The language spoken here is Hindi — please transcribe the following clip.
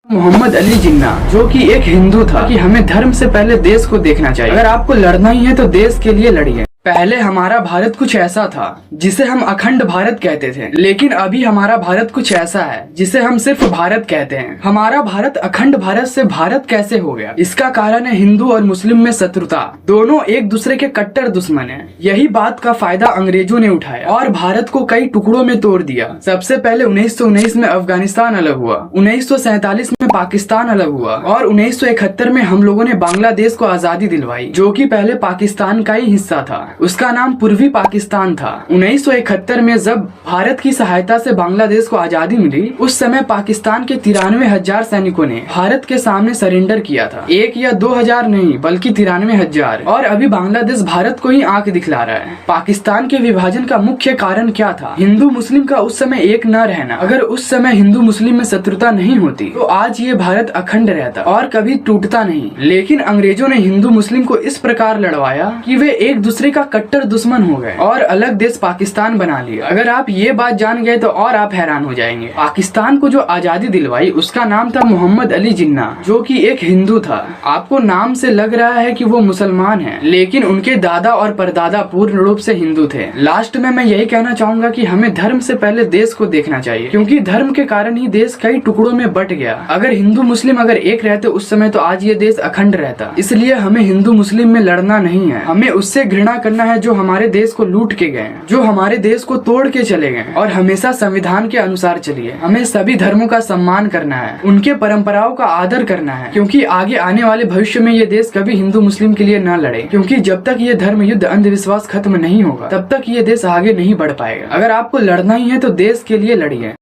मोहम्मद अली जिन्ना, जो कि एक हिंदू था, कि हमें धर्म से पहले देश को देखना चाहिए। अगर आपको लड़ना ही है तो देश के लिए लड़िए। पहले हमारा भारत कुछ ऐसा था जिसे हम अखंड भारत कहते थे, लेकिन अभी हमारा भारत कुछ ऐसा है जिसे हम सिर्फ भारत कहते हैं। हमारा भारत अखंड भारत से भारत कैसे हो गया? इसका कारण है हिंदू और मुस्लिम में शत्रुता। दोनों एक दूसरे के कट्टर दुश्मन हैं। यही बात का फायदा अंग्रेजों ने उठाया और भारत को कई टुकड़ों में तोड़ दिया। सबसे पहले 1919 में अफगानिस्तान अलग हुआ, 1947 में पाकिस्तान अलग हुआ और 1971 में हम लोगों ने बांग्लादेश को आजादी दिलवाई, जो कि पहले पाकिस्तान का ही हिस्सा था। उसका नाम पूर्वी पाकिस्तान था। 1971 में जब भारत की सहायता से बांग्लादेश को आजादी मिली, उस समय पाकिस्तान के 93,000 सैनिकों ने भारत के सामने सरेंडर किया था। 1 या 2,000 नहीं, बल्कि 93,000। और अभी बांग्लादेश भारत को ही आंख दिखला रहा है। पाकिस्तान के विभाजन का मुख्य कारण क्या था? हिंदू मुस्लिम का उस समय एक न रहना। अगर उस समय हिंदू मुस्लिम में शत्रुता नहीं होती तो आज ये भारत अखंड रहता और कभी टूटता नहीं। लेकिन अंग्रेजों ने हिंदू मुस्लिम को इस प्रकार लड़वाया कि वे एक दूसरे का कट्टर दुश्मन हो गए और अलग देश पाकिस्तान बना लिया। अगर आप ये बात जान गए तो और आप हैरान हो जाएंगे। पाकिस्तान को जो आजादी दिलवाई उसका नाम था मोहम्मद अली जिन्ना, जो कि एक हिंदू था। आपको नाम से लग रहा है कि वो मुसलमान है, लेकिन उनके दादा और परदादा पूर्ण रूप से हिंदू थे। लास्ट में मैं यही कहना चाहूंगा कि हमें धर्म से पहले देश को देखना चाहिए, क्योंकि धर्म के कारण ही देश कई टुकड़ों में बट गया। अगर हिंदू मुस्लिम अगर एक रहते उस समय तो आज ये देश अखंड रहता। इसलिए हमें हिंदू मुस्लिम में लड़ना नहीं है, हमें उससे घृणा करना है जो हमारे देश को लूट के गए, जो हमारे देश को तोड़ के चले गए। और हमेशा संविधान के अनुसार चलिए। हमें सभी धर्मों का सम्मान करना है, उनके परंपराओं का आदर करना है, क्योंकि आगे आने वाले भविष्य में ये देश कभी हिंदू मुस्लिम के लिए न लड़े। क्योंकि जब तक ये धर्म युद्ध अंधविश्वास खत्म नहीं होगा तब तक ये देश आगे नहीं बढ़ पाएगा। अगर आपको लड़ना ही है तो देश के लिए लड़िए।